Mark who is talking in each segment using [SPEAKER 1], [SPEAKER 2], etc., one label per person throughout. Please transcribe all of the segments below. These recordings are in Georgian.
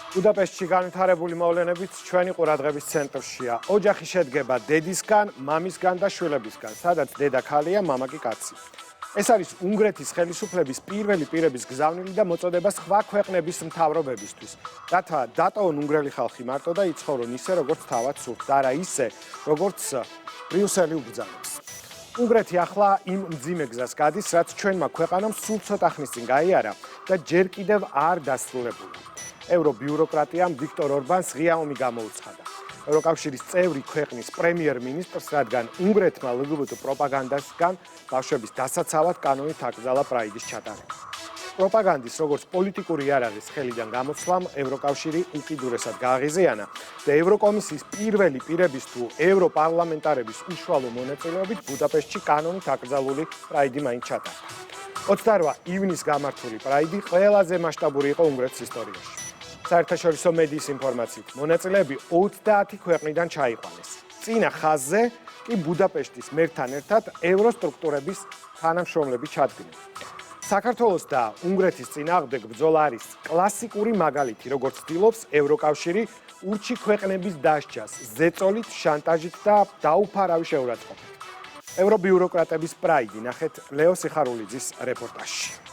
[SPEAKER 1] ბუდაპეშტში განვითარებული მოვლენებით ჩვენი ყურადღების ცენტრშია. ოჯახი შედგება დედისგან, მამისგან და შვილებისგან, სადაც დედა ქალია, მამა კი კაცი. ეს არის უნგრეთის ხელისუფლების პირველი პირების გზავნილი და მოწოდება სხვა ქვეყნების მთავრობებისთვის. რათა დატოვონ უნგრელი ხალხი მარტო და იცხოვრონ ისე, როგორც თავად სურთ, და არა ისე, როგორც ბრიუსელი უბრძანებს. უნგრეთი ახლა იმ მძიმე გზას გადის, რაც ჩვენმა ქვეყანამ სულ ცოტა ხნის წინ გაიარა და ჯერ კიდევ არ დასრულებულა. ევრობიუროკრატიამ ვიქტორ ორბანს ღია ომი გამოუცხადა. ევროკავშირის წევრი ქვეყნის პრემიერ-მინისტრს, რადგან უნგრეთმა ლგბტ პროპაგანდასგან ბავშვების დასაცავად კანონით აკრძალა პრაიდის ჩატარება. პროპაგანდის როგორც პოლიტიკური იარაღის ხელიდან გამოცვლამ ევროკავშირი უკიდურესად გააღიზიანა და ევროკომისიის პირველი პირების თუ ევროპარლამენტარების უშუალო მონაწილეობით ბუდაპეშტში კანონით აკრძალული პრაიდი მაინც ჩატარდა. 28 ივნისს გამართული პრაიდი ყველაზე მასშტაბური იყო უნგრეთის ისტორიაში. საერთაშორისო მედიის ინფორმაციით, მონაწილეები 30 ქვეყნიდან ჩაიყვანეს. წინა ხაზზე კი ბუდაპეშტის მერთან ერთად ევროსტრუქტურების თანამშრომლები ჩადგნენ. საქართველოს და უნგრეთის წინააღმდეგ ბრძოლა არის კლასიკური მაგალითი, როგორც ცდილობს ევროკავშირი ურჩი ქვეყნების დასჯას ზეწოლით, შანტაჟით და დაუფარავი შეურაცხყოფით. ევრობიუროკრატების პრაიდი ნახეთ ლეო სიხარულიძის რეპორტაჟში.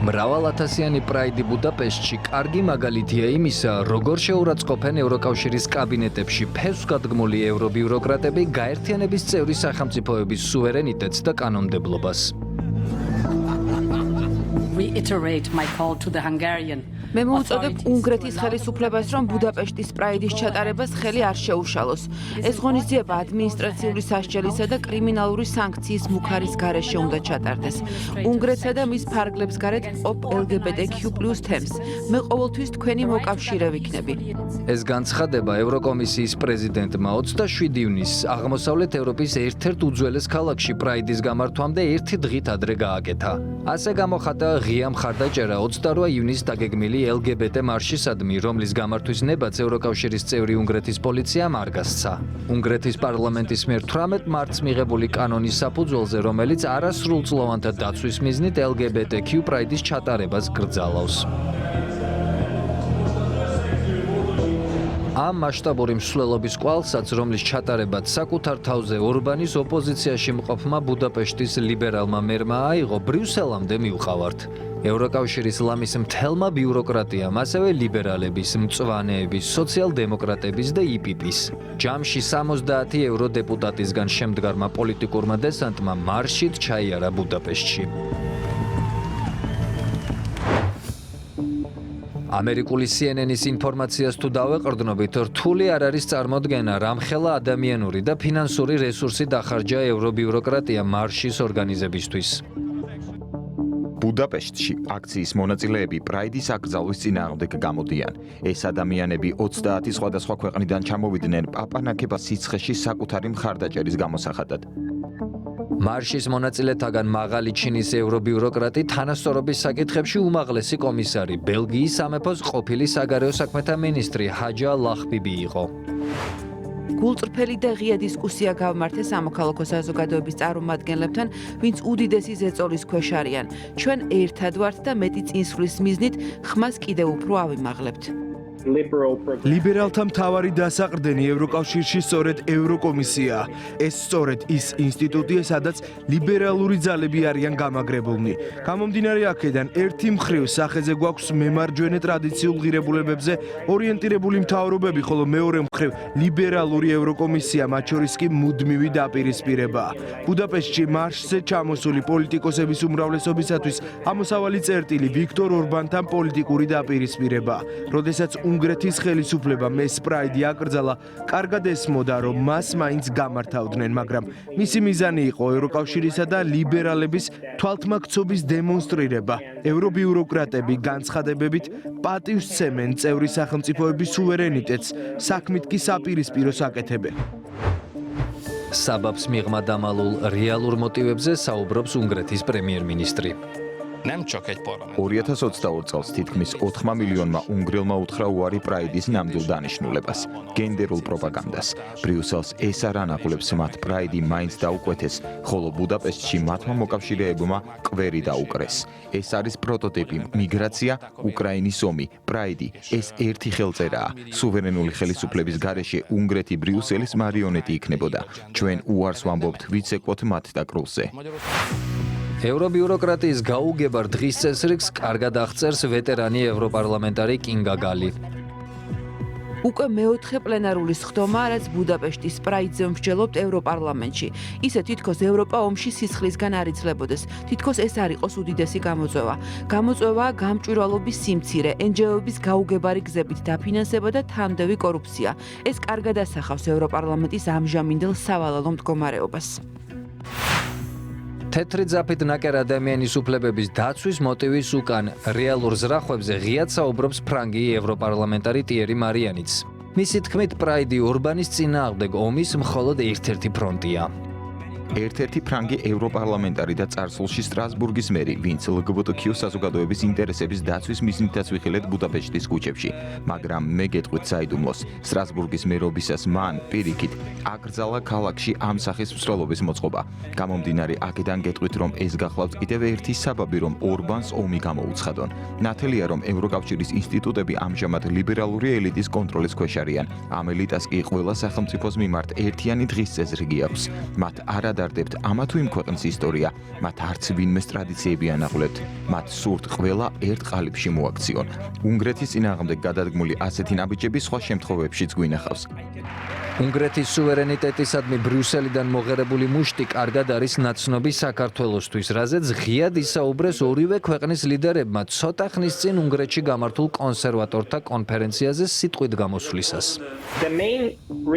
[SPEAKER 2] მრავალათასიანი პრაიდი ბუდაპეშტში კარგი მაგალითია იმისა, როგორ შეურაცხყოფენ ევროკავშირის კაბინეტებში ფესვგადგმული ევრობიუროკრატები გაერთიანების წევრი სახელმწიფოების სუვერენიტეტს და კანონმდებლობას.
[SPEAKER 3] მე მოუწოდებ უნგრეთის ხელისუფლებას, რომ ბუდაპეშტის პრაიდის ჩატარებას ხელი არ შეუშალოს. ეს ღონისძიება ადმინისტრაციული სასჯელისა და კრიმინალური სანქციის მუქარის გარეშე უნდა ჩატარდეს. უნგრეთსა და მის ფარგლებს გარეთ მყოფ LGBTQ+ თემს. მე ყოველთვის თქვენი მოკავშირე ვიქნები.
[SPEAKER 2] ეს განცხადება ევროკომისიის პრეზიდენტმა 27 ივნისს აღმოსავლეთ ევროპის ერთ-ერთ უძველეს ქალაქში პრაიდის გამართვამდე ერთი დღით ადრე გააკეთა. ასე გამოხატა ღია მხარდაჭერა 28 ივნისს დაგეგმილი LGBT მარშისადმი, რომლის გამართვის ნებაც ევროკავშირის წევრი უნგრეთის პოლიციამ არ გასცა. უნგრეთის პარლამენტის მიერ 18 მარტს მიღებული კანონის საფუძველზე, რომელიც არასრულწლოვანთა დაცვის მიზნით LGBTQ პრაიდის ჩატარებას გრძალავს. ამ მასშტაბური მსვლელობის კვალსაც, რომლის ჩატარებაც საკუთარ თავზე ორბანის ოპოზიციაში მყოფმა ბუდაპეშტის ლიბერალმა მერმა აიღო, ბრიუსელამდე მივყავართ. ევროკავშირის ლამის მთელმა ბიუროკრატიამ, ასევე ლიბერალების, მწვანეების, სოციალ-დემოკრატების და IPP-ის. ჯამში 70 ევროდეპუტატისგან შემდგარმა პოლიტიკურმა დესანტმა მარშით ჩაიარა ბუდაპეშტში. ამერიკული CNN-ის ინფორმაციას თუ დავეყრდნობით, რთული არ არის წარმოდგენა, რამხელა ადამიანური და ფინანსური რესურსი დახარჯა ევრობიუროკრატია მარშის ორგანიზებისთვის.
[SPEAKER 4] ბუდაპეშტში აქციის მონაწილეები პრაიდის აკრძალვის წინააღმდეგ გამოდიან. ეს ადამიანები 30 სხვადასხვა ქვეყნიდან ჩამოვიდნენ პაპანაკება სიცხეში საკუთარი მხარდაჭერის გამოსახატად.
[SPEAKER 2] მარშის მონაწილეთაგან მაღალი ჩინის ევრობიუროკრატი თანასწორობის საკითხებში უმაღლესი კომისარი, ბელგიის სამეფოს ყოფილი საგარეო საქმეთა მინისტრი ჰაჯა ლახბიბი იყო.
[SPEAKER 3] გულწრფელი და ღია დისკუსია გავმართე სამოქალაქო საზოგადოების წარმომადგენლებთან, ვინც უდიდესი ზეწოლის ქვეშ არიან. ჩვენ ერთად ვართ და მეტი წინსვლის მიზნით ხმას კიდევ უფრო ავიმაღლებთ.
[SPEAKER 5] ლიბერალთა მთავარი დასაყრდენი ევროკავშირში სწორედ ევროკომისია. ეს სწორედ ის ინსტიტუტია, სადაც ლიბერალური ძალები არიან გამაგრებულნი. გამომდინარე აქედან, ერთი მხრივ სახეზე გვაქვს მემარჯვენე ტრადიციულ ღირებულებებზე ორიენტირებული მთავრობები, ხოლო მეორე მხრივ ლიბერალური ევროკომისია, მათ შორის კი მუდმივი დაპირისპირებაა. ბუდაპეშტში მარშზე ჩამოსული პოლიტიკოსების უმრავლესობისათვის ამოსავალი წერტილი ვიქტორ ორბანთან პოლიტიკური დაპირისპირებაა. როდესაც უნგრეთის ხელისუფლებამ ეს პრაიდი აკრძალა, კარგად ესმოდა, რომ მას მაინც გამართავდნენ, მაგრამ მისი მიზანი იყო ევროკავშირისა და ლიბერალების თვალთმაქცობის დემონსტრირება. ევრობიუროკრატები განცხადებებით პატივს სცემენ წევრი სახელმწიფოების სუვერენიტეტს, საქმით კი საპირისპიროს აკეთებენ.
[SPEAKER 2] საბაბს მიღმა დამალულ რეალურ მოტივებზე საუბრობს უნგრეთის პრემიერ-მინისტრი.
[SPEAKER 4] 2022 წელს თითქმის 4 მილიონმა უნგრელმა უთხრა უარი პრაიდის ნამდვილ დანიშნულებას, გენდერულ პროპაგანდას. ბრიუსელს ეს არ ანაღვლებს მათ პრაიდი მაინც დაუკვეთეს, ხოლო ბუდაპეშტში მათმა მოკავშირეებმა კვერი დაუკრეს. ეს არის პროტოტიპი, მიგრაცია, უკრაინის ომი, პრაიდი, ეს ერთი ხელწერაა. სუვერენული ხელისუფლების გარეშე უნგრეთი ბრიუსელის მარიონეტი იქნებოდა. ჩვენ უარს ვამბობთ ვიცეკვოთ მათ დაკრულზე.
[SPEAKER 2] ევრობიუროკრატიის გაუგებარ დღის წესრიგს კარგად აღწერს ვეტერანი ევროპარლამენტარი კინგა გალი.
[SPEAKER 3] უკვე მეოთხე პლენარული სხდომა, რაც ბუდაპეშტის პრაიდზე მსჯელობთ ევროპარლამენტში. ისე თითქოს ევროპა ომში სისხლისგან არ იცლებოდეს. თითქოს ეს არ იყოს უდიდესი გამოწვევა. გამოწვევაა გამჭვირვალობის სიმცირე, NGO-ების გაუგებარი გზებით დაფინანსება და თანმდევი კორუფცია. ეს კარგად ასახავს ევროპარლამენტის ამჟამინდელ სავალალო მდგომარეობას.
[SPEAKER 2] თეთრი ძაფით ნაკერ ადამიანის უფლებების დაცვის მოტივის უკან რეალურ ზრახვებზე ღიად საუბრობს ფრანგი ევროპარლამენტარი ტიერი მარიანიც. მისი თქმით, პრაიდი ორბანის წინააღმდეგ ომის მხოლოდ ერთ-ერთი ფრონტია.
[SPEAKER 4] ერთ-ერთი ფრანგი ევროპარლამენტარი და წარსულში სტრასბურგის მერი, ვინც LGBTQ საზოგადოების ინტერესების დაცვის მიზნითაც ვიხილეთ ბუდაპეშტის ქუჩებში, მაგრამ მე გეტყვით საიდუმლოს, სტრასბურგის მერობისას მან პირიქით აკრძალა ქალაქში ამ სახის მსვლელობის მოწყობა. გამომდინარე აქედან გეტყვით, რომ ეს გახლავთ კიდევ ერთი საბაბი, რომ ორბანს ომი გამოუცხადონ. ნათელია, რომ ევროკავშირის ინსტიტუტები ამჟამად ლიბერალური ელიტის კონტროლის ქვეშ არიან. ამ ელიტას კი ყველა სახელმწიფოს მიმართ ერთიანი დღის წესრიგი აქვს. მათ არ ადარდებთ ამა თუ იმ ქვეყნის ისტორია, მათ არც ვინმეს ტრადიციები ანაღლებთ, მათ სურთ ყველა ერთ ყალიბში მოაქციონ. უნგრეთის წინააღმდეგ გადადგმული ასეთი ნაბიჯები სხვა შემთხვევებშიც გვინახავს.
[SPEAKER 2] უნგრეთის სუვერენიტეტისადმი ბრიუსელიდან მოღერებული მუშტი კარგად არის ნაცნობი საქართველოსთვის, რაზეც ღიად ისაუბრეს ორივე ქვეყნის ლიდერებმა ცოტა ხნის წინ უნგრეთში გამართულ კონსერვატორთა კონფერენციაზე სიტყვით გამოსვლისას.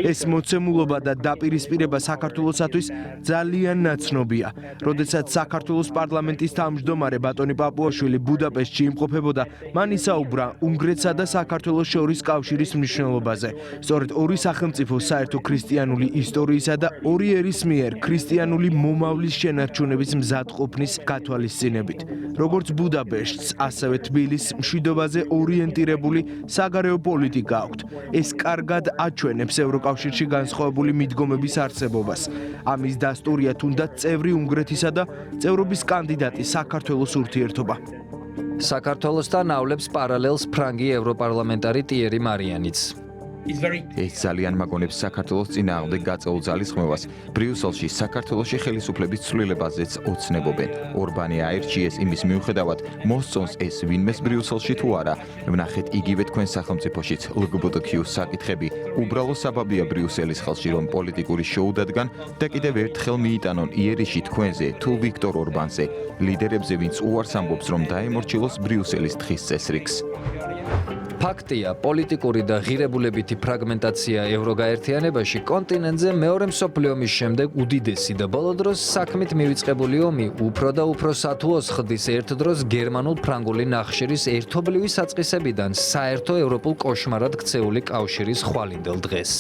[SPEAKER 5] ეს მოცემულობა და დაპირისპირება საქართველოსათვის ძალიან ნაცნობია. როდესაც საქართველოს პარლამენტის თავმჯდომარე ბატონი პაპუაშვილი ბუდაპეშტში იმყოფებოდა, მან ისაუბრა უნგრეთსა და საქართველოს შორის კავშირის მნიშვნელობაზე. სწორედ ორი სახელმწიფო საერთო ქრისტიანული ისტორიისა და ორი ერის მიერ ქრისტიანული მომავლის შენარჩუნების მზადყოფნის გათვალისწინებით. როგორც ბუდაპეშტს, ასევე თბილისს მშვიდობაზე ორიენტირებული საგარეო პოლიტიკა აქვთ. ეს კარგად აჩვენებს ევროკავშირში განსხვავებული მიდგომების არსებობას. ამის დასტურია თუნდაც წევრი უნგრეთისა და წევრობის კანდიდატი საქართველოს ურთიერთობა.
[SPEAKER 2] საქართველოსთან ავლებს პარალელს ფრანგი ევროპარლამენტარი ტიერი მარიანიც.
[SPEAKER 4] ეს ძალიან მაგონებს საქართველოს წინააღმდეგ გაწეულ ძალისხმევას. ბრიუსელში საქართველოში ხელისუფლების ცვლილებაზეც ოცნებობენ. ორბანი აირჩიეს იმის მიუხედავად, მოსწონს ეს ვინმეს ბრიუსელში თუ არა. ვნახეთ იგივე თქვენ სახელმწიფოშიც LGBTQ საკითხები უბრალო საბაბია ბრიუსელის ხელში, რომ პოლიტიკური შოუ დადგან და კიდევ ერთხელ მიიტანონ იერიში თქვენზე თუ ვიქტორ ორბანზე, ლიდერებზე, ვინც უარს ამბობს, რომ დაემორჩილოს ბრიუსელის თხის წესრიგს.
[SPEAKER 2] ფაქტია, პოლიტიკური და ღირებულებითი ფრაგმენტაცია ევროგაერთიანებაში კონტინენტზე მეორე მსოფლიო ომის შემდეგ უდიდესი და ბოლო დროს საქმით მივიწყებული ომი უფრო და უფრო სათუოს ხდის ერთ დროს გერმანულ-ფრანგული ნახშირის ერთობლივი საწყისებიდან საერთო ევროპულ კოშმარად ქცეული კავშირის ხვალინდელ დღეს.